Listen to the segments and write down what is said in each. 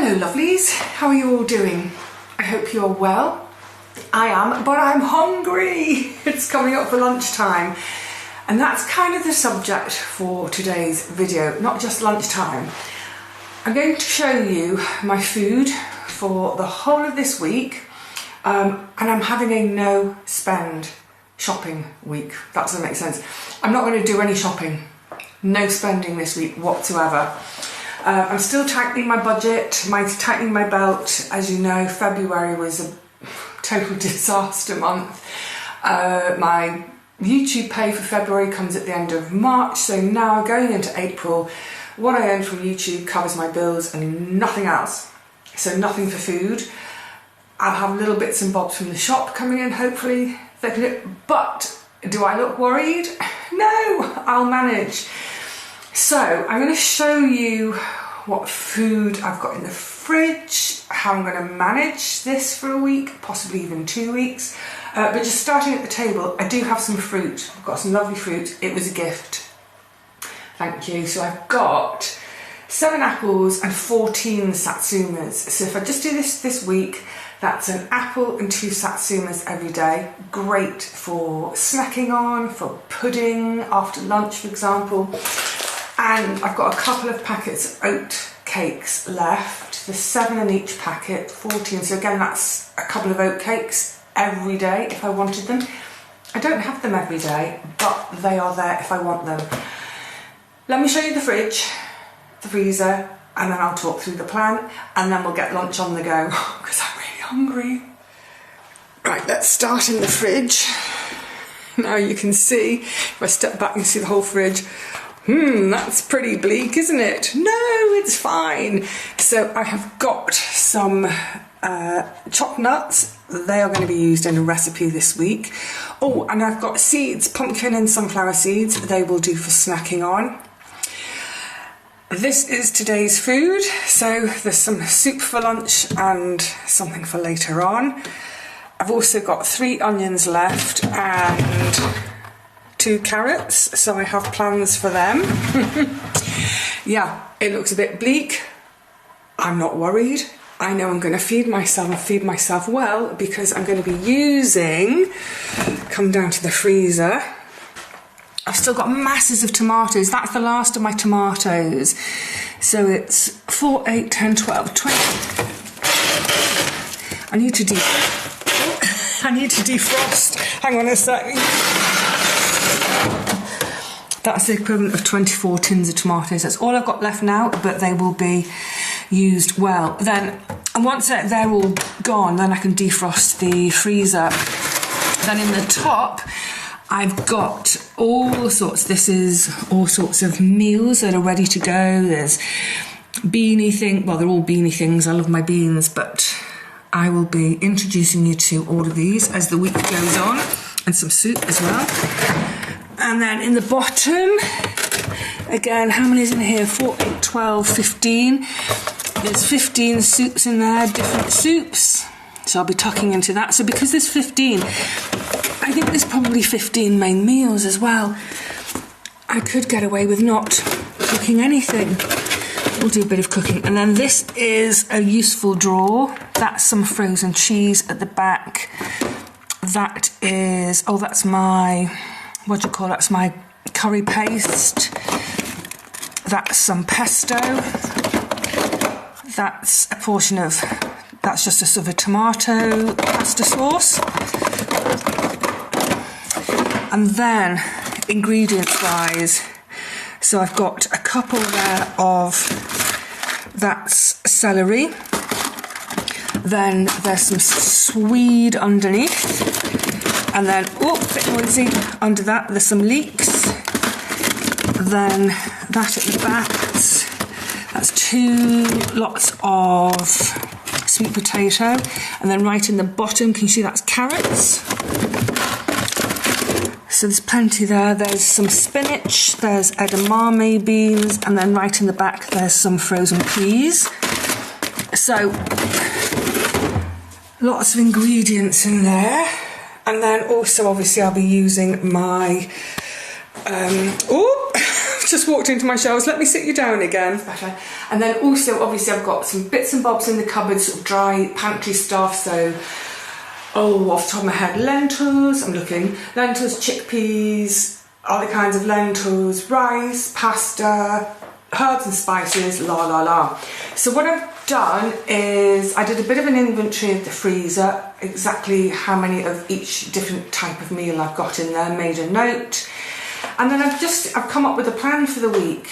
Hello lovelies, how are you all doing? I hope you're well. I am, but I'm hungry. It's coming up for lunchtime. And that's kind of the subject for today's video, not just lunchtime. I'm going to show you my food for the whole of this week, and I'm having a no spend shopping week. That doesn't make sense. I'm not going to do any shopping. No spending this week whatsoever. I'm still tightening my budget, tightening my belt. As you know, February was a total disaster month. My YouTube pay for February comes at the end of March, so now going into April, what I earn from YouTube covers my bills and nothing else. So nothing for food. I'll have little bits and bobs from the shop coming in, hopefully. But do I look worried? No, I'll manage. So I'm going to show you what food I've got in the fridge, how I'm going to manage this for a week, possibly even 2 weeks. But just starting at the table, I do have some fruit. I've got some lovely fruit. It was a gift. Thank you. So I've got 7 apples and 14 satsumas. So if I just do this week, that's an apple and 2 satsumas every day. Great for snacking on, for pudding after lunch, for example. And I've got a couple of packets of oat cakes left. There's 7 in each packet, 14. So again, that's a couple of oat cakes every day if I wanted them. I don't have them every day, but they are there if I want them. Let me show you the fridge, the freezer, and then I'll talk through the plan, and then we'll get lunch on the go, because I'm really hungry. Right, let's start in the fridge. Now you can see, if I step back and see the whole fridge, that's pretty bleak, isn't it? No, it's fine. So I have got some chopped nuts. They are going to be used in a recipe this week. Oh, and I've got seeds, pumpkin and sunflower seeds. They will do for snacking on. This is today's food. So there's some soup for lunch and something for later on. I've also got 3 onions left and 2 carrots, so I have plans for them. Yeah, it looks a bit bleak. I'm not worried. I know I'm going to feed myself well, because I'm going to be using, come down to the freezer, I've still got masses of tomatoes. That's the last of my tomatoes. So it's 4, 8, 10, 12, 20. I need to defrost. Hang on a sec. That's the equivalent of 24 tins of tomatoes. That's all I've got left now, but they will be used well. Then, and once they're all gone, then I can defrost the freezer. Then in the top, I've got all sorts. This is all sorts of meals that are ready to go. There's beanie thing. Well, they're all beanie things. I love my beans, but I will be introducing you to all of these as the week goes on, and some soup as well. And then in the bottom, again, how many is in here? 4, 8, 12, 15. There's 15 soups in there, different soups. So I'll be tucking into that. So because there's 15, I think there's probably 15 main meals as well. I could get away with not cooking anything. We'll do a bit of cooking. And then this is a useful drawer. That's some frozen cheese at the back. That is, oh, that's my, what do you call it? That's my curry paste. That's some pesto. That's a portion of, that's just a sort of a tomato pasta sauce. And then, ingredients wise, so I've got a couple there of, that's celery. Then there's some swede underneath. And then, oh, a bit noisy, under that there's some leeks. Then that at the back, that's 2 lots of sweet potato. And then right in the bottom, can you see that's carrots? So there's plenty there. There's some spinach, there's edamame beans, and then right in the back there's some frozen peas. So lots of ingredients in there. And then also obviously I'll be using my just walked into my shelves. Let me sit you down again. It's better. And then also, obviously, I've got some bits and bobs in the cupboard, sort of dry pantry stuff. So, off the top of my head, lentils. I'm looking. Lentils, chickpeas, other kinds of lentils, rice, pasta, herbs and spices, la la la. So what I've done is I did a bit of an inventory of the freezer, exactly how many of each different type of meal I've got in there, made a note, and then I've come up with a plan for the week.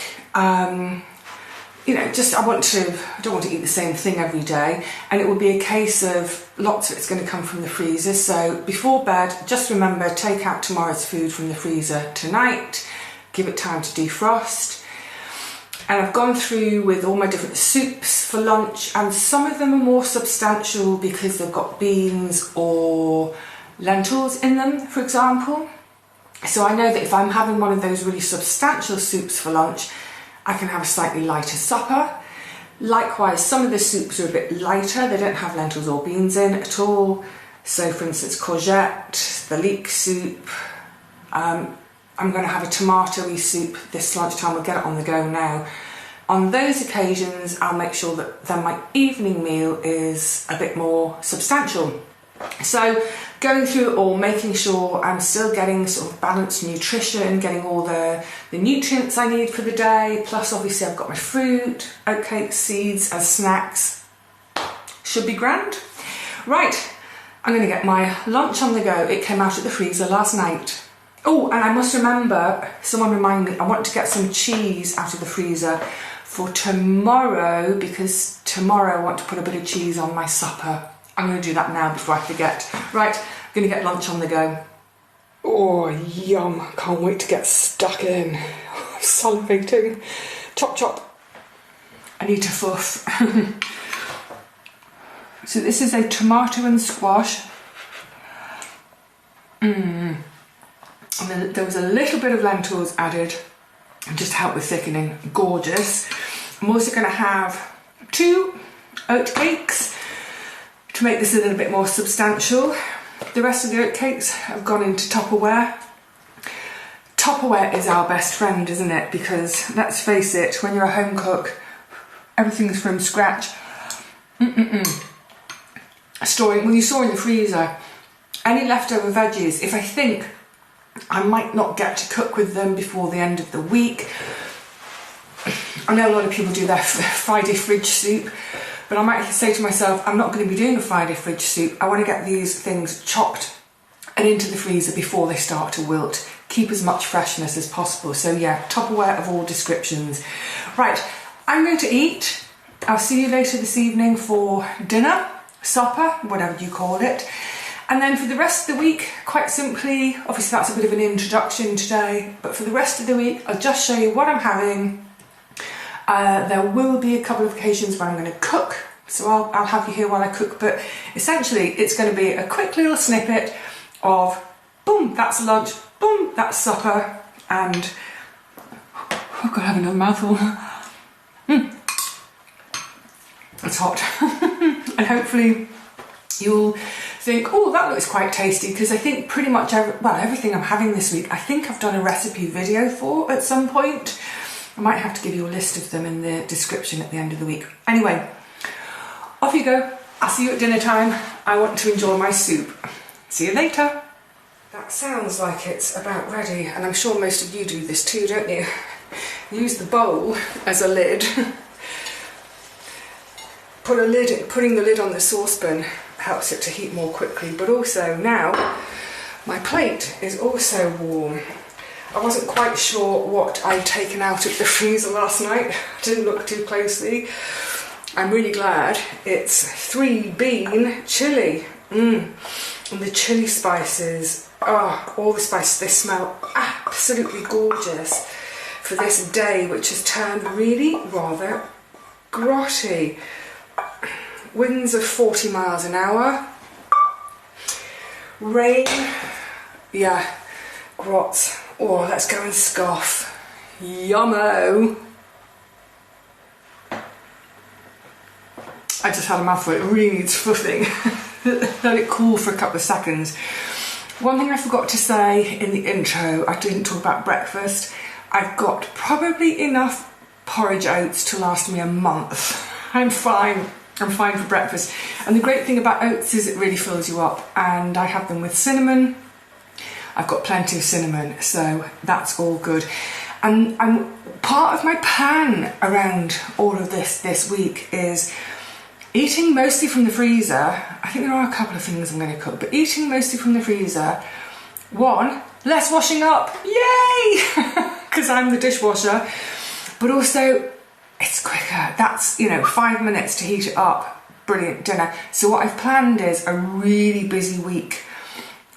You know, I don't want to eat the same thing every day, and it will be a case of lots of it's going to come from the freezer. So before bed, just remember, take out tomorrow's food from the freezer tonight, give it time to defrost. And I've gone through with all my different soups for lunch, and some of them are more substantial because they've got beans or lentils in them, for example. So I know that if I'm having one of those really substantial soups for lunch, I can have a slightly lighter supper. Likewise, some of the soups are a bit lighter. They don't have lentils or beans in at all. So for instance, courgette, the leek soup. I'm going to have a tomatoey soup this lunchtime. We'll get it on the go now. On those occasions, I'll make sure that then my evening meal is a bit more substantial. So going through it all, making sure I'm still getting sort of balanced nutrition, getting all the nutrients I need for the day, plus obviously I've got my fruit, oatcakes, seeds as snacks. Should be grand. Right, I'm going to get my lunch on the go. It came out of the freezer last night. Oh, and I must remember, someone remind me, I want to get some cheese out of the freezer for tomorrow, because tomorrow I want to put a bit of cheese on my supper. I'm going to do that now before I forget. Right, I'm going to get lunch on the go. Oh, yum. Can't wait to get stuck in. I'm salivating. Chop, chop. I need to fuss. So this is a tomato and squash. And then there was a little bit of lentils added, just to help with thickening. Gorgeous. I'm also going to have 2 oatcakes to make this a little bit more substantial. The rest of the oatcakes have gone into Tupperware. Tupperware is our best friend, isn't it? Because let's face it, when you're a home cook, everything's from scratch. Storing, when you store in the freezer, any leftover veggies, if I think I might not get to cook with them before the end of the week. I know a lot of people do their Friday fridge soup, but I might say to myself, I'm not going to be doing a Friday fridge soup. I want to get these things chopped and into the freezer before they start to wilt. Keep as much freshness as possible. So yeah, Tupperware of all descriptions. Right, I'm going to eat. I'll see you later this evening for dinner, supper, whatever you call it. And then for the rest of the week, quite simply, obviously that's a bit of an introduction today, but for the rest of the week, I'll just show you what I'm having. There will be a couple of occasions where I'm going to cook, so I'll have you here while I cook, but essentially it's going to be a quick little snippet of, boom, that's lunch, boom, that's supper, and I've got to have another mouthful. It's hot. And hopefully you'll think, oh, that looks quite tasty, because I think pretty much everything I'm having this week, I think I've done a recipe video for at some point. I might have to give you a list of them in the description at the end of the week. Anyway, off you go. I'll see you at dinner time. I want to enjoy my soup. See you later. That sounds like it's about ready, and I'm sure most of you do this too, don't you? Use the bowl as a lid. Putting the lid on the saucepan helps it to heat more quickly, but also now my plate is also warm. I wasn't quite sure what I'd taken out of the freezer last night. I didn't look too closely. I'm really glad it's 3-bean chilli. And the chilli spices, all the spices, they smell absolutely gorgeous for this day, which has turned really rather grotty. Winds of 40 miles an hour. Rain, yeah, grot. Oh, let's go and scoff. Yummo. I just had a mouthful, it really needs fluffing. Let it cool for a couple of seconds. One thing I forgot to say in the intro, I didn't talk about breakfast. I've got probably enough porridge oats to last me a month. I'm fine. I'm fine for breakfast. And the great thing about oats is it really fills you up, and I have them with cinnamon. I've got plenty of cinnamon, so that's all good. And part of my plan around all of this week is eating mostly from the freezer. I think there are a couple of things I'm going to cook, but eating mostly from the freezer. One, less washing up, yay! Because I'm the dishwasher. But also, it's quicker. That's, 5 minutes to heat it up. Brilliant dinner. So what I've planned is a really busy week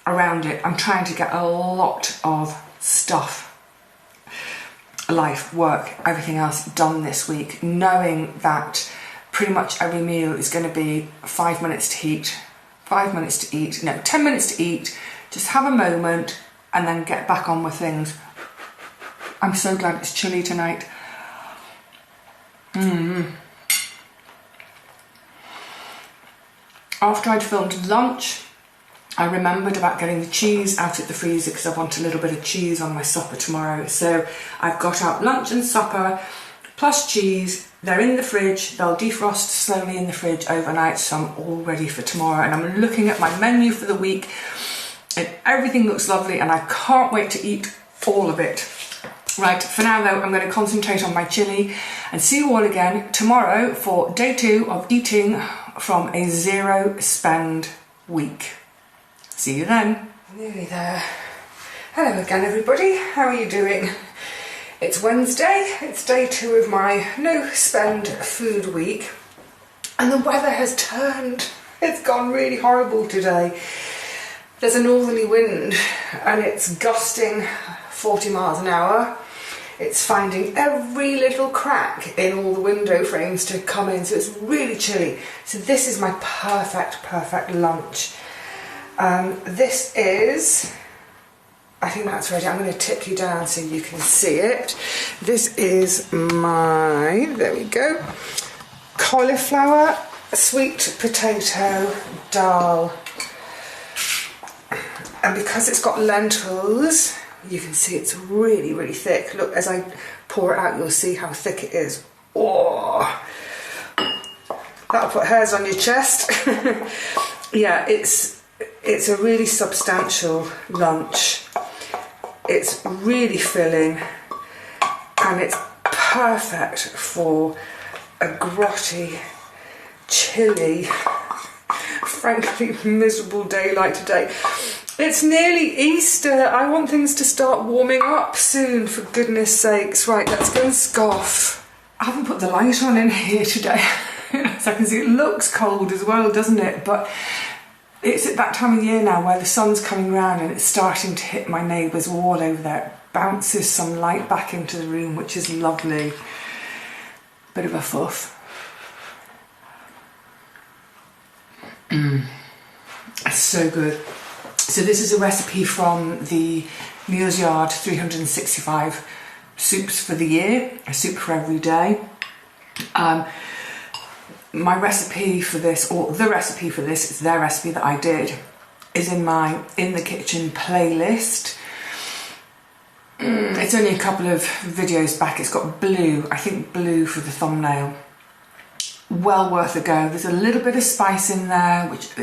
around it. I'm trying to get a lot of stuff, life, work, everything else done this week, knowing that pretty much every meal is going to be 5 minutes to heat, 5 minutes to eat, 10 minutes to eat, just have a moment and then get back on with things. I'm so glad it's chilly tonight. After I'd filmed lunch, I remembered about getting the cheese out of the freezer because I want a little bit of cheese on my supper tomorrow. So I've got out lunch and supper plus cheese. They're in the fridge. They'll defrost slowly in the fridge overnight, so I'm all ready for tomorrow. And I'm looking at my menu for the week and everything looks lovely and I can't wait to eat all of it. Right, for now though, I'm going to concentrate on my chili and see you all again tomorrow for day 2 of eating from a zero spend week. See you then. Nearly there. Hello again everybody, how are you doing? It's Wednesday, it's day 2 of my no spend food week and the weather has turned. It's gone really horrible today. There's a northerly wind and it's gusting 40 miles an hour. It's finding every little crack in all the window frames to come in, so it's really chilly. So this is my perfect lunch. This is, I think that's ready. I'm going to tip you down so you can see it. This is my, there we go, cauliflower, sweet potato, dal. And because it's got lentils, you can see it's really thick. Look, as I pour it out, you'll see how thick it is. Oh, that'll put hairs on your chest. Yeah, it's a really substantial lunch. It's really filling and it's perfect for a grotty, chilly, frankly miserable day like today. It's nearly Easter. I want things to start warming up soon, for goodness sakes. Right, let's go and scoff. I haven't put the light on in here today. As I can see, it looks cold as well, doesn't it? But it's at that time of year now where the sun's coming round and it's starting to hit my neighbour's wall over there. It bounces some light back into the room, which is lovely. Bit of a fluff. It's so good. So this is a recipe from the Meals Yard 365 soups for the year, a soup for every day. My recipe for this, or the recipe for this, it's their recipe that I did, is in my In the Kitchen playlist. It's only a couple of videos back. It's got blue, I think blue for the thumbnail. Well worth a go. There's a little bit of spice in there, which,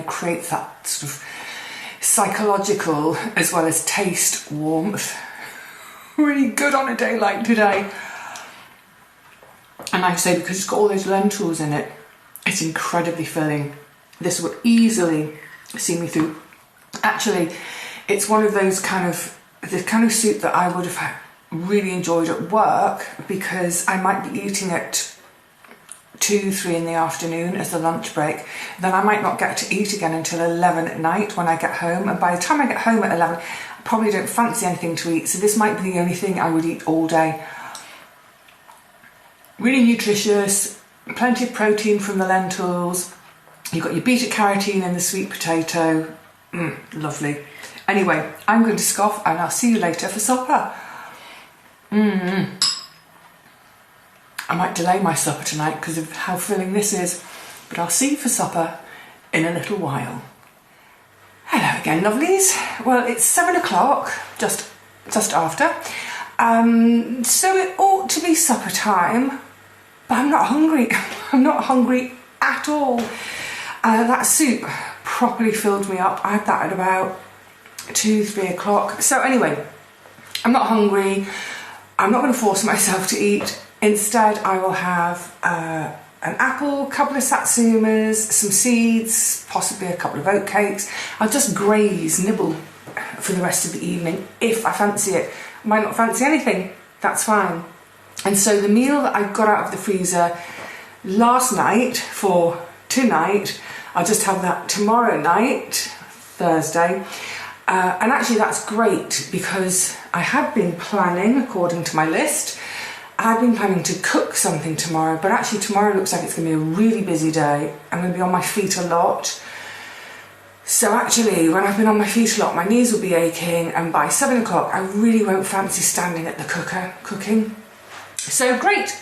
creates that sort of psychological as well as taste warmth. Really good on a day like today. And like I say, because it's got all those lentils in it, it's incredibly filling. This would easily see me through. Actually, it's one of those the kind of soup that I would have really enjoyed at work, because I might be eating it 2-3 in the afternoon as the lunch break. Then I might not get to eat again until 11 at night when I get home, and by the time I get home at 11 I probably don't fancy anything to eat, so this might be the only thing I would eat all day. Really nutritious, plenty of protein from the lentils, you've got your beta carotene in the sweet potato. Lovely. Anyway, I'm going to scoff and I'll see you later for supper. I might delay my supper tonight because of how filling this is, but I'll see you for supper in a little while. Hello again, lovelies. Well, it's 7 o'clock, just after, So it ought to be supper time, but I'm not hungry. I'm not hungry at all. That soup properly filled me up. I had that at about 2-3 o'clock. So anyway, I'm not hungry. I'm not going to force myself to eat. Instead, I will have an apple, a couple of satsumas, some seeds, possibly a couple of oatcakes. I'll just graze, nibble for the rest of the evening if I fancy it. I might not fancy anything, that's fine. And so the meal that I got out of the freezer last night for tonight, I'll just have that tomorrow night, Thursday. And actually that's great because I had been planning, according to my list, I had been planning to cook something tomorrow, but actually tomorrow looks like it's going to be a really busy day. I'm going to be on my feet a lot. So actually, when I've been on my feet a lot, my knees will be aching, and by 7 o'clock, I really won't fancy standing at the cooker cooking. So great!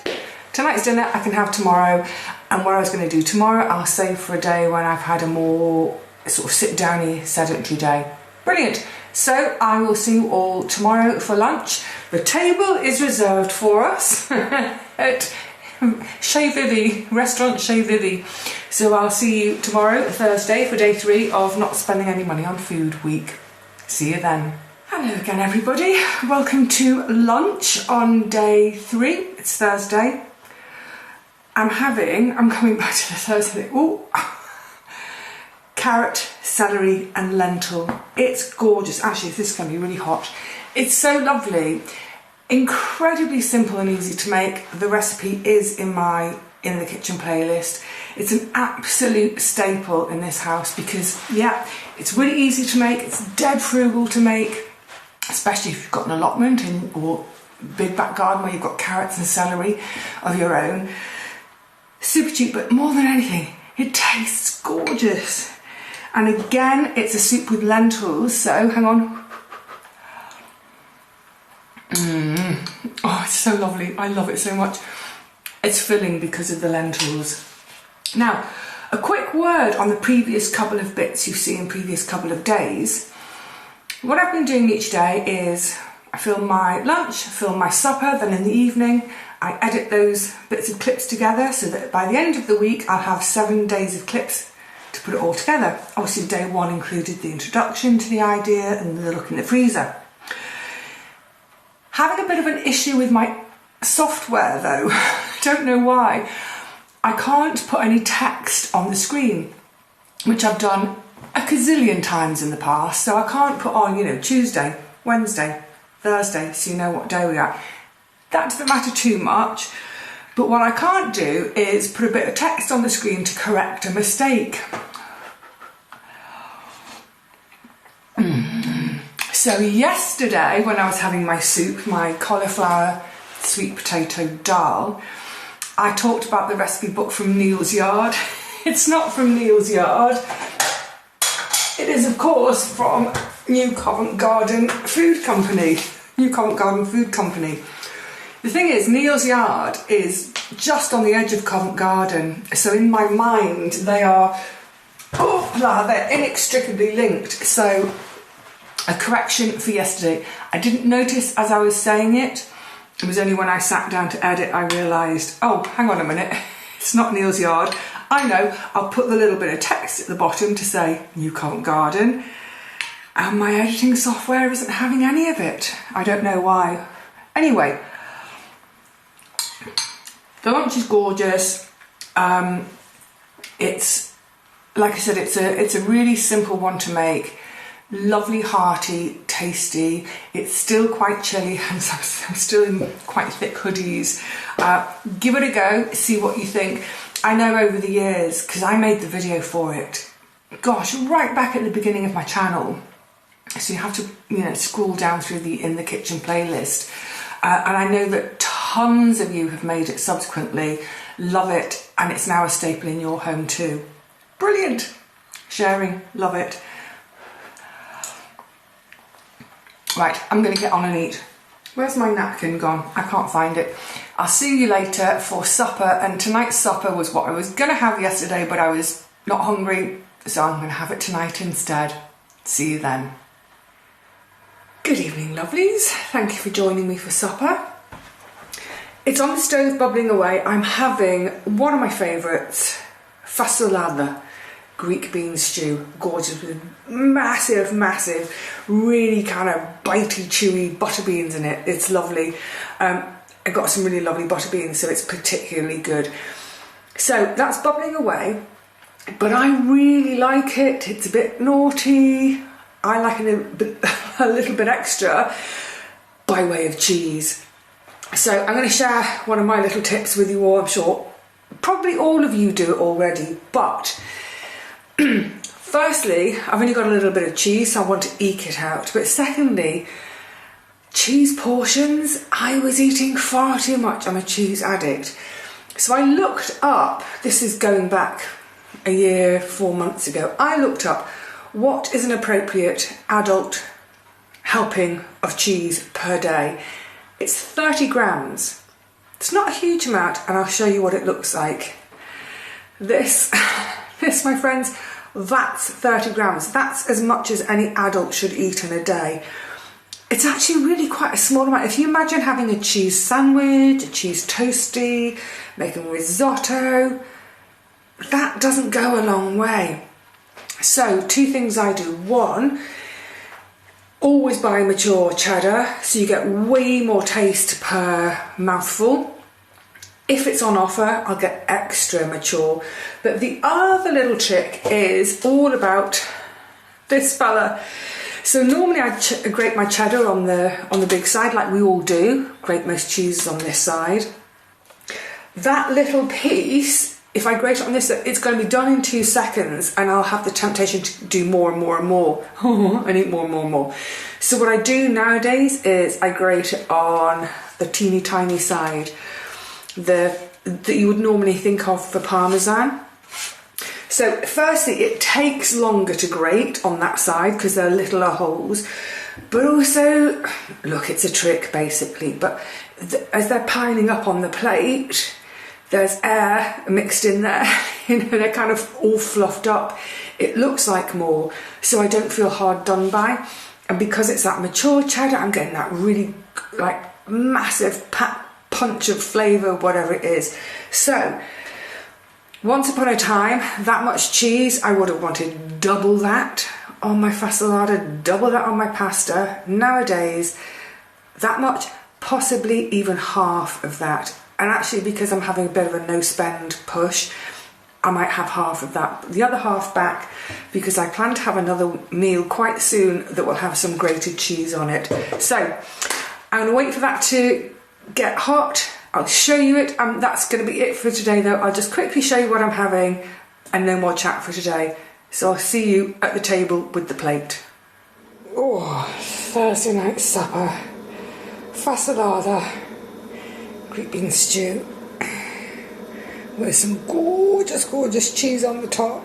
Tonight's dinner I can have tomorrow, and what I was going to do tomorrow, I'll save for a day when I've had a more sort of sit-downy, sedentary day. Brilliant! So I will see you all tomorrow for lunch. The table is reserved for us at Chez Vivi, restaurant Chez Vivi. So I'll see you tomorrow, Thursday, for day 3 of Not Spending Any Money on Food week. See you then. Hello again, everybody. Welcome to lunch on day 3. It's Thursday. I'm coming back to the Thursday. Ooh. Carrot, celery and lentil. It's gorgeous. Actually, this is going to be really hot. It's so lovely. Incredibly simple and easy to make. The recipe is in the kitchen playlist. It's an absolute staple in this house because, yeah, it's really easy to make. It's dead frugal to make, especially if you've got an allotment or big back garden where you've got carrots and celery of your own. Super cheap, but more than anything, it tastes gorgeous. And again, it's a soup with lentils, so hang on. Oh, it's so lovely. I love it so much. It's filling because of the lentils. Now, a quick word on the previous couple of bits you've seen in previous couple of days. What I've been doing each day is I film my lunch, film my supper, then in the evening I edit those bits of clips together so that by the end of the week I'll have 7 days of clips to put it all together. Obviously day 1 included the introduction to the idea and the look in the freezer. Having a bit of an issue with my software though, don't know why. I can't put any text on the screen, which I've done a gazillion times in the past, so I can't put on, Tuesday, Wednesday, Thursday, so you know what day we are. That doesn't matter too much, but what I can't do is put a bit of text on the screen to correct a mistake. So yesterday, when I was having my soup, my cauliflower sweet potato dal, I talked about the recipe book from Neil's Yard. It's not from Neil's Yard. It is, of course, from New Covent Garden Food Company. New Covent Garden Food Company. The thing is, Neil's Yard is just on the edge of Covent Garden. So in my mind, they're inextricably linked. So a correction for yesterday. I didn't notice as I was saying it. It was only when I sat down to edit I realised, oh, hang on a minute, it's not Neil's Yard. I know, I'll put the little bit of text at the bottom to say New Covent Garden, and my editing software isn't having any of it. I don't know why. Anyway, the lunch is gorgeous. It's, like I said, it's a really simple one to make. Lovely, hearty, tasty. It's still quite chilly and I'm still in quite thick hoodies. Give it a go, see what you think. I know over the years, because I made the video for it, gosh, right back at the beginning of my channel, so you have to scroll down through the In the Kitchen playlist, and I know that tons of you have made it subsequently, love it, and it's now a staple in your home too. Brilliant! Sharing, love it. Right, I'm going to get on and eat. Where's my napkin gone? I can't find it. I'll see you later for supper, and tonight's supper was what I was going to have yesterday, but I was not hungry, so I'm going to have it tonight instead. See you then. Good evening, lovelies. Thank you for joining me for supper. It's on the stove bubbling away. I'm having one of my favourites, fasolada, Greek bean stew. Gorgeous with massive, really kind of bitey, chewy butter beans in it. It's lovely. I got some really lovely butter beans, so it's particularly good. So that's bubbling away, but I really like it. It's a bit naughty. I like it a little bit extra by way of cheese. So I'm going to share one of my little tips with you all. I'm sure probably all of you do it already, but firstly, I've only got a little bit of cheese, so I want to eke it out. But secondly, cheese portions, I was eating far too much. I'm a cheese addict. So I looked up, this is going back a year, 4 months ago, I looked up what is an appropriate adult helping of cheese per day. It's 30 grams. It's not a huge amount, and I'll show you what it looks like. This, my friends, that's 30 grams. That's as much as any adult should eat in a day. It's actually really quite a small amount. If you imagine having a cheese sandwich, a cheese toastie, making risotto, that doesn't go a long way. So, two things I do. One, always buy mature cheddar, so you get way more taste per mouthful. If it's on offer, I'll get extra mature. But the other little trick is all about this fella. So normally I grate my cheddar on the big side, like we all do. Grate most cheeses on this side. That little piece, if I grate it on this, it's going to be done in 2 seconds, and I'll have the temptation to do more and more and more and eat more and more and more. So what I do nowadays is I grate it on the teeny tiny side, that you would normally think of for Parmesan. So firstly, it takes longer to grate on that side because there are littler holes, but also, look, it's a trick basically, but as they're piling up on the plate, there's air mixed in there, you know, they're kind of all fluffed up. It looks like more, so I don't feel hard done by. And because it's that mature cheddar, I'm getting that really like massive punch of flavour, whatever it is. So, once upon a time, that much cheese, I would have wanted double that on my fasolada, double that on my pasta. Nowadays, that much, possibly even half of that. And actually, because I'm having a bit of a no-spend push, I might have half of that, the other half back, because I plan to have another meal quite soon that will have some grated cheese on it. So, I'm going to wait for that to get hot. I'll show you it. That's going to be it for today though. I'll just quickly show you what I'm having and then we'll chat for today. So I'll see you at the table with the plate. Oh, Thursday night supper. Fasolada, Greek bean stew with some gorgeous cheese on the top.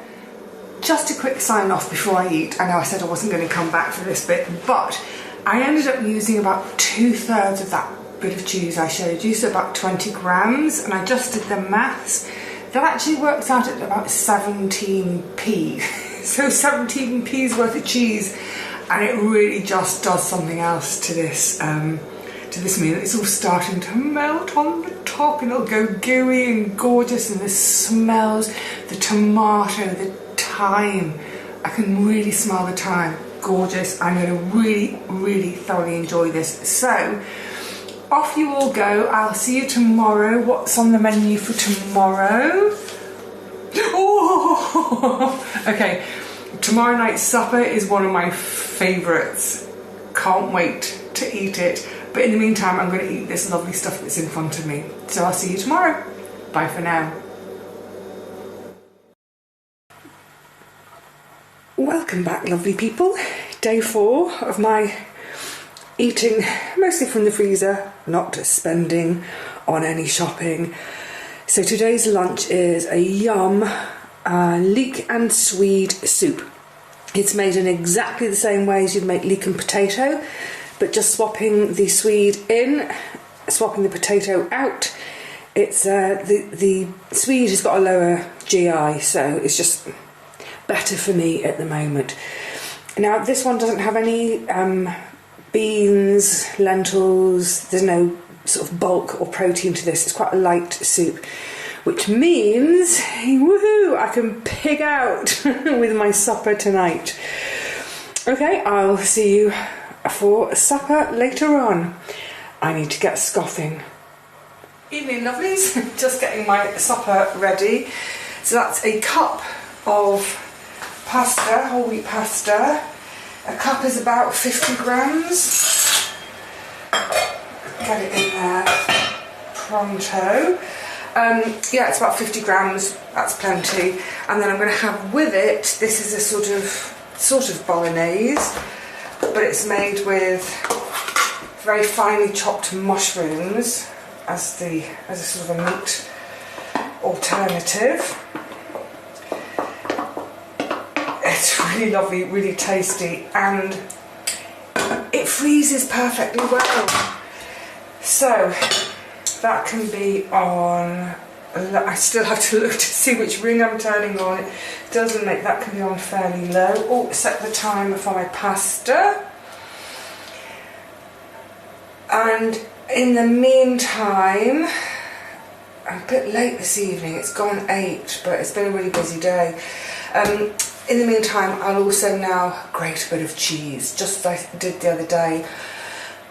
Just a quick sign off before I eat. I know I said I wasn't going to come back for this bit, but I ended up using about 2/3 of that bit of cheese I showed you, so about 20 grams, and I just did the maths. That actually works out at about 17p. So 17p's worth of cheese, and it really just does something else to this meal. It's all starting to melt on the top, and it'll go gooey and gorgeous, and the smells, the tomato, the thyme. I can really smell the thyme. Gorgeous. I'm going to really thoroughly enjoy this. So, off you all go. I'll see you tomorrow. What's on the menu for tomorrow? Oh! Okay, tomorrow night's supper is one of my favourites. Can't wait to eat it. But in the meantime, I'm going to eat this lovely stuff that's in front of me. So I'll see you tomorrow. Bye for now. Welcome back, lovely people. Day 4 of my eating mostly from the freezer, not spending on any shopping. So today's lunch is a yum leek and swede soup. It's made in exactly the same way as you'd make leek and potato, but just swapping the swede in, swapping the potato out. It's the swede has got a lower GI, so it's just better for me at the moment. Now this one doesn't have any beans, lentils. There's no sort of bulk or protein to this. It's quite a light soup, which means, woohoo, I can pig out with my supper tonight. Okay, I'll see you for supper later on. I need to get scoffing. Evening lovelies, just getting my supper ready. So that's a cup of pasta, whole wheat pasta. A cup is about 50 grams. Get it in there pronto. Yeah, it's about 50 grams, that's plenty. And then I'm going to have with it, this is a sort of bolognese, but it's made with very finely chopped mushrooms as a sort of a meat alternative. It's really lovely, really tasty, and it freezes perfectly well. So that can be on, I still have to look to see which ring I'm turning on. It doesn't make, that can be on fairly low. Oh, set the timer for my pasta. And in the meantime, I'm a bit late this evening, it's gone 8, but it's been a really busy day. In the meantime, I'll also now grate a bit of cheese, just as I did the other day.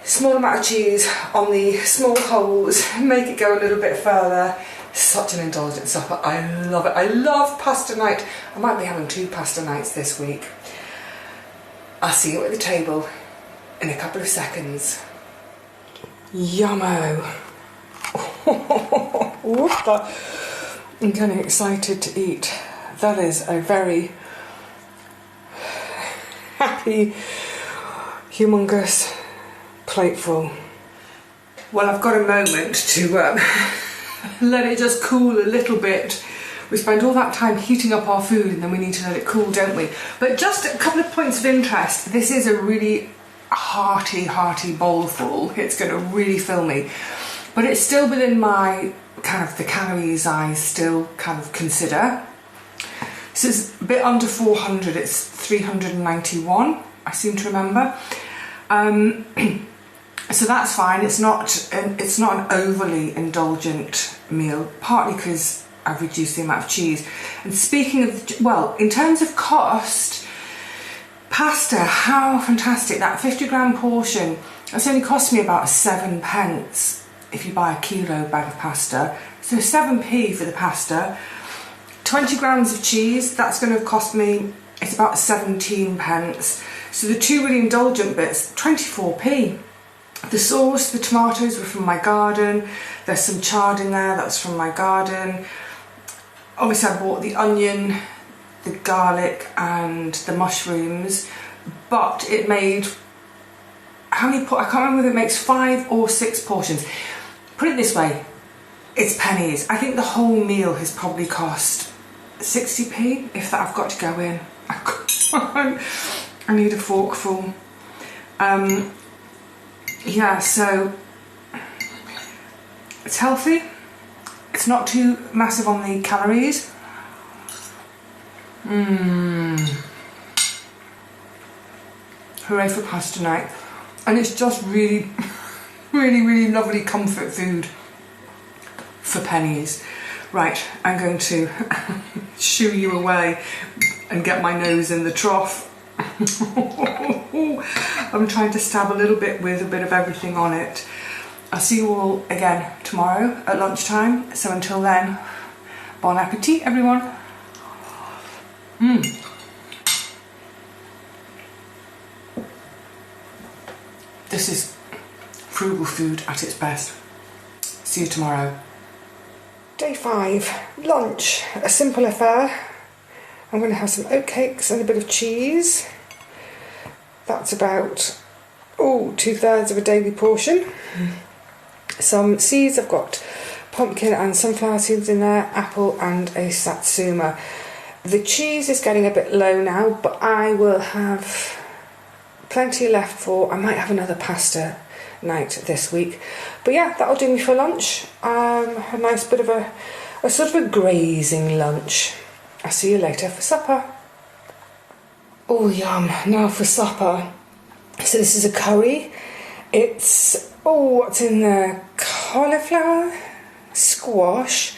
Small amount of cheese on the small holes, make it go a little bit further. Such an indulgent supper, I love it. I love pasta night. I might be having 2 pasta nights this week. I'll see you at the table in a couple of seconds. Yummo! I'm getting excited to eat. That is a very happy, humongous plateful. Well, I've got a moment to let it just cool a little bit. We spend all that time heating up our food and then we need to let it cool, don't we? But just a couple of points of interest. This is a really hearty bowlful. It's going to really fill me. But it's still within my kind of the calories I still kind of consider. So it's a bit under 400, it's 391, I seem to remember. So that's fine. It's not an overly indulgent meal, partly because I've reduced the amount of cheese. And speaking of, well, in terms of cost, pasta, how fantastic. That 50 gram portion, that's only cost me about 7 pence if you buy a kilo bag of pasta. So 7p for the pasta. 20 grams of cheese, that's going to have cost me, it's about 17 pence. So the 2 really indulgent bits, 24p. The sauce, the tomatoes were from my garden. There's some chard in there, that's from my garden. Obviously I bought the onion, the garlic and the mushrooms, but it made, how many, I can't remember whether it makes 5 or 6 portions. Put it this way, it's pennies. I think the whole meal has probably cost 60p, if that I've got to go in. I need a forkful. Yeah, so it's healthy. It's not too massive on the calories. Hooray for pasta night. And it's just really, really lovely comfort food for pennies. Right, I'm going to shoo you away and get my nose in the trough. I'm trying to stab a little bit with a bit of everything on it. I'll see you all again tomorrow at lunchtime. So until then, bon appetit everyone. This is frugal food at its best. See you tomorrow. Day 5, lunch, a simple affair. I'm going to have some oatcakes and a bit of cheese. That's about, 2/3 of a daily portion. Some seeds, I've got pumpkin and sunflower seeds in there, apple and a satsuma. The cheese is getting a bit low now, but I will have plenty left for, I might have another pasta night this week. But yeah, that'll do me for lunch. A nice bit of a sort of a grazing lunch. I'll see you later for supper. Oh yum, now for supper. So this is a curry. It's, oh, what's in there? Cauliflower, squash,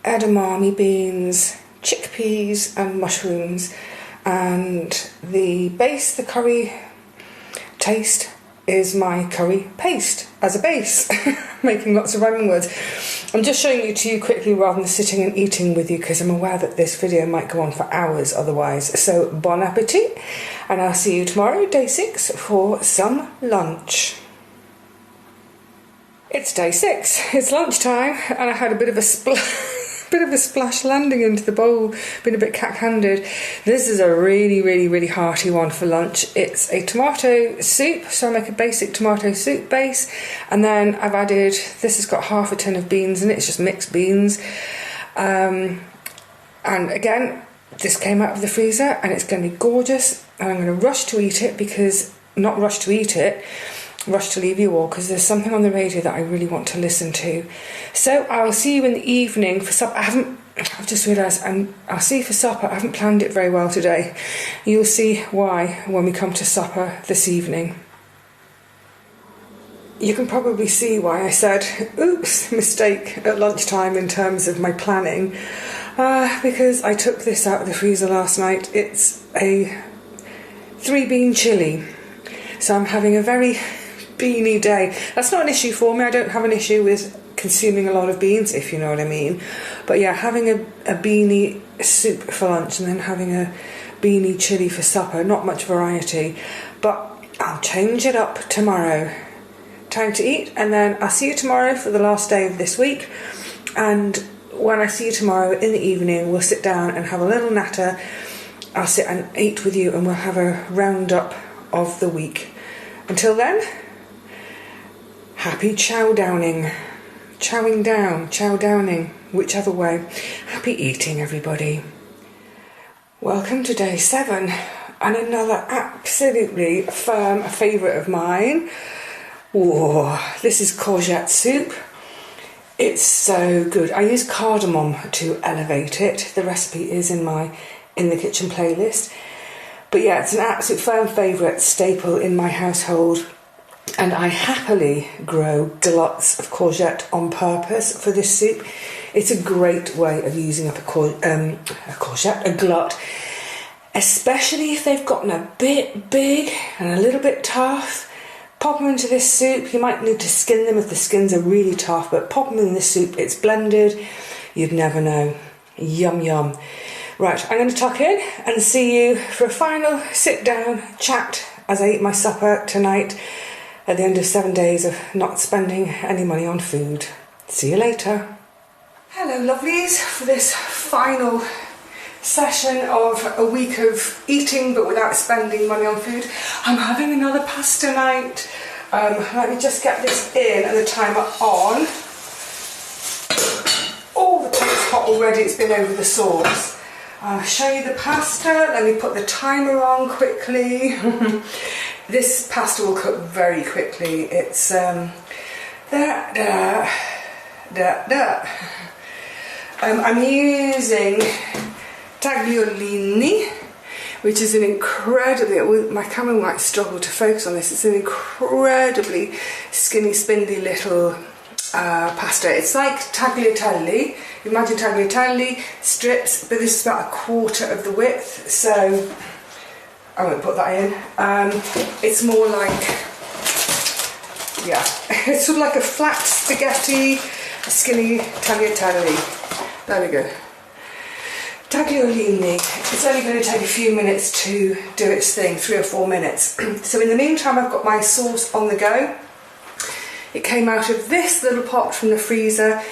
edamame beans, chickpeas and mushrooms. And the base, the curry taste, is my curry paste as a base. Making lots of rhyming words. I'm just showing you to you quickly rather than sitting and eating with you, because I'm aware that this video might go on for hours otherwise. So bon appetit, and I'll see you tomorrow, day 6, for some lunch. It's day 6, it's lunchtime, and I had a bit of a splash landing into the bowl, been a bit cack-handed. This is a really hearty one for lunch. It's a tomato soup, so I make a basic tomato soup base, and then I've added, this has got half a tin of beans in it, it's just mixed beans. And again, this came out of the freezer and it's going to be gorgeous, and I'm going to rush to eat it, because, not rush to eat it, rush to leave you all, because there's something on the radio that I really want to listen to. So I'll see you in the evening for supper. I've just realised I'll see you for supper. I haven't planned it very well today. You'll see why when we come to supper this evening. You can probably see why I said, oops, mistake at lunchtime in terms of my planning, because I took this out of the freezer last night. It's a 3-bean chilli, so I'm having a very beany day. That's not an issue for me. I don't have an issue with consuming a lot of beans, if you know what I mean. But yeah, having a beanie soup for lunch and then having a beanie chilli for supper, not much variety, but I'll change it up tomorrow. Time to eat, and then I'll see you tomorrow for the last day of this week. And when I see you tomorrow in the evening, we'll sit down and have a little natter. I'll sit and eat with you, and we'll have a roundup of the week. Until then, happy chow downing, chowing down, chow downing, whichever way. Happy eating, everybody. Welcome to day 7, and another absolutely firm favourite of mine. Whoa, this is courgette soup. It's so good. I use cardamom to elevate it. The recipe is in the kitchen playlist. But yeah, it's an absolute firm favourite, staple in my household. And I happily grow gluts of courgette on purpose for this soup. It's a great way of using up a glut, especially if they've gotten a bit big and a little bit tough. Pop them into this soup. You might need to skin them if the skins are really tough, but pop them in this soup. It's blended. You'd never know. Yum yum. Right, I'm going to tuck in and see you for a final sit down chat as I eat my supper tonight at the end of 7 days of not spending any money on food. See you later. Hello lovelies, for this final session of a week of eating but without spending money on food. I'm having another pasta night. Let me just get this in and the timer on. Oh, the pot's hot already, it's been over the sauce. I'll show you the pasta. Let me put the timer on quickly. This pasta will cook very quickly. It's I'm using tagliolini, which is an incredibly, my camera might struggle to focus on this, it's an incredibly skinny, spindly little pasta. It's like tagliatelle. Imagine tagliatelle strips, but this is about 1/4 of the width, so I won't put that in. It's more like, yeah, it's sort of like a flat spaghetti, skinny tagliatelle. There we go. Tagliolini. It's only going to take a few minutes to do its thing, 3 or 4 minutes. So in the meantime, I've got my sauce on the go. It came out of this little pot from the freezer.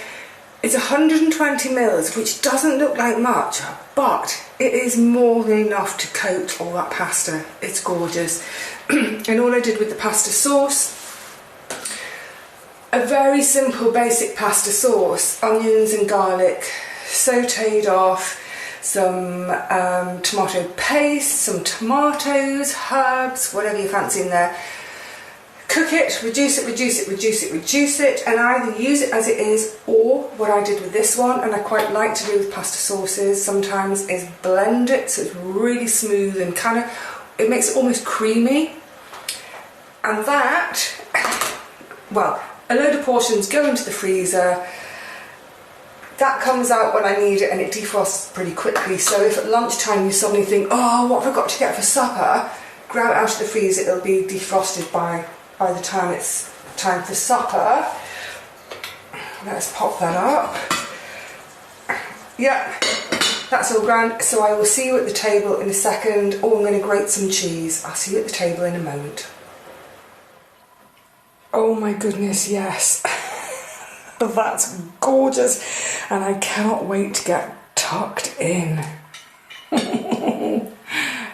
It's 120 mils, which doesn't look like much, but it is more than enough to coat all that pasta. It's gorgeous. And all I did with the pasta sauce, a very simple basic pasta sauce, onions and garlic, sautéed off, some tomato paste, some tomatoes, herbs, whatever you fancy in there. Cook it, reduce it, reduce it, reduce it, reduce it, and either use it as it is, or what I did with this one, and I quite like to do with pasta sauces sometimes, is blend it so it's really smooth and kind of, it makes it almost creamy. And that, well, a load of portions go into the freezer. That comes out when I need it and it defrosts pretty quickly. So if at lunchtime you suddenly think, oh, what have I got to get for supper? Grab it out of the freezer, it'll be defrosted by the time it's time for supper. Let's pop that up. Yeah, that's all grand. So I will see you at the table in a second. Oh, I'm going to grate some cheese. I'll see you at the table in a moment. Oh my goodness, yes. That's gorgeous. And I cannot wait to get tucked in.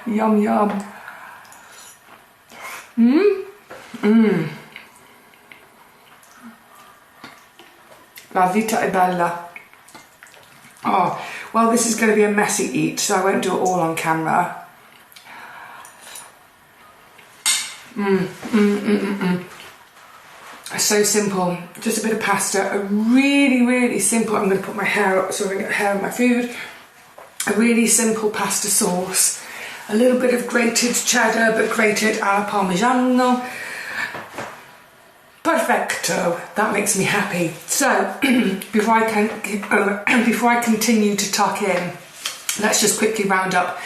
Yum, yum. La vita è bella. Oh, well, this is going to be a messy eat, so I won't do it all on camera. So simple. Just a bit of pasta. A really, really simple. I'm going to put my hair up so I don't get hair on my food. A really simple pasta sauce. A little bit of grated cheddar, but grated alla parmigiano. Perfecto. That makes me happy. So before I continue to tuck in, let's just quickly round up.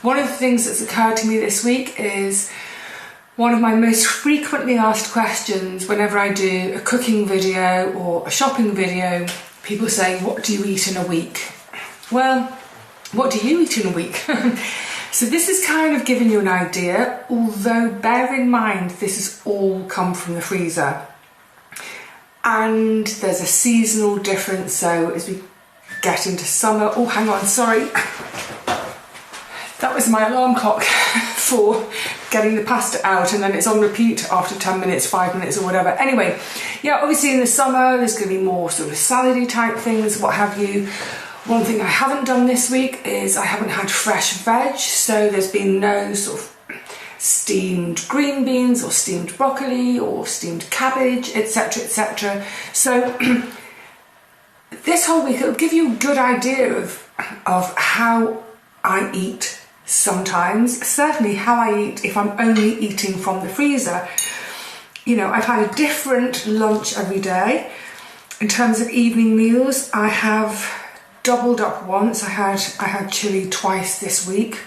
One of the things that's occurred to me this week is one of my most frequently asked questions whenever I do a cooking video or a shopping video. People say, what do you eat in a week? Well, what do you eat in a week? So this is kind of giving you an idea, although bear in mind this has all come from the freezer. And there's a seasonal difference, so as we get into summer... Oh, hang on, sorry. That was my alarm clock for getting the pasta out, and then it's on repeat after 10 minutes, 5 minutes or whatever. Anyway, yeah, obviously in the summer there's going to be more sort of salady type things, what have you. One thing I haven't done this week is I haven't had fresh veg, so there's been no sort of steamed green beans or steamed broccoli or steamed cabbage, etc, etc. So this whole week it'll give you a good idea of how I eat sometimes, certainly how I eat if I'm only eating from the freezer. You know, I've had a different lunch every day. In terms of evening meals, I have doubled up once. I had chili twice this week,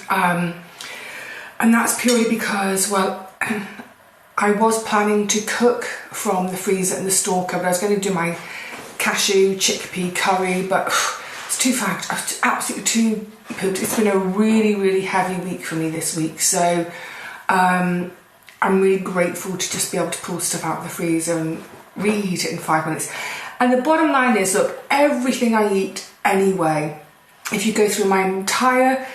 and that's purely because, well, I was planning to cook from the freezer and the store cupboard. I was going to do my cashew chickpea curry, but it's too fat. I'm absolutely too pooped. It's been a really, really heavy week for me this week, so I'm really grateful to just be able to pull stuff out of the freezer and reheat it in 5 minutes. And the bottom line is, look, everything I eat anyway, if you go through my entire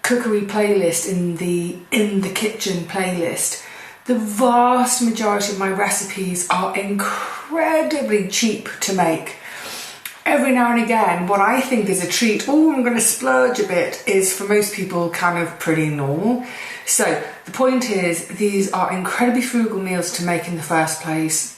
cookery playlist in the kitchen playlist, the vast majority of my recipes are incredibly cheap to make. Every now and again, what I think is a treat, oh, I'm going to splurge a bit, is for most people kind of pretty normal. So the point is, these are incredibly frugal meals to make in the first place.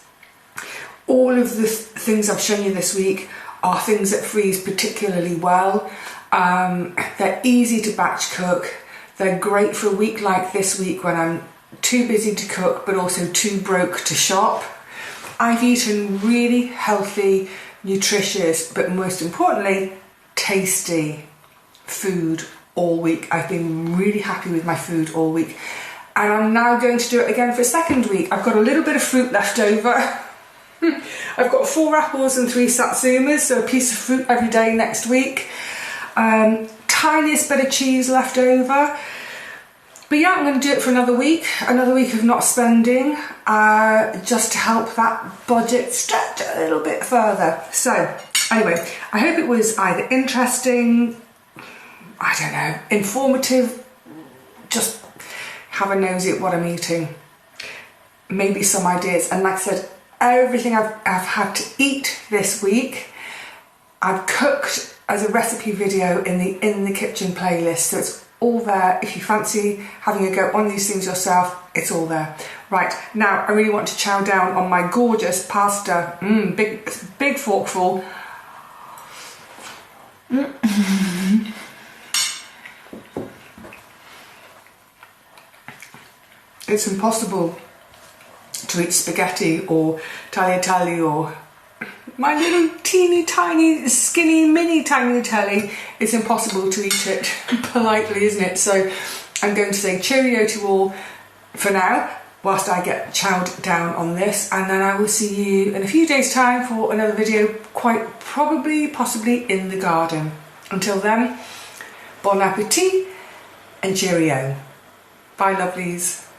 All of the things I've shown you this week are things that freeze particularly well. They're easy to batch cook. They're great for a week like this week when I'm too busy to cook but also too broke to shop. I've eaten really healthy, nutritious, but most importantly, tasty food all week. I've been really happy with my food all week. And I'm now going to do it again for a second week. I've got a little bit of fruit left over. I've got 4 apples and 3 satsumas, so a piece of fruit every day next week. Tiniest bit of cheese left over. But yeah, I'm going to do it for another week of not spending, just to help that budget stretch a little bit further. So anyway, I hope it was either interesting, I don't know, informative, just have a nosy at what I'm eating, maybe some ideas. And like I said, everything I've had to eat this week, I've cooked as a recipe video in the kitchen playlist, so it's all there. If you fancy having a go on these things yourself, it's all there. Right, now I really want to chow down on my gorgeous pasta. Big forkful. It's impossible to eat spaghetti or tagliatelle or my little teeny tiny skinny mini tagliatelle. It's impossible to eat it politely, isn't it? So I'm going to say cheerio to all for now whilst I get chowed down on this, and then I will see you in a few days time for another video, quite probably possibly in the garden. Until then, bon appetit and cheerio. Bye lovelies.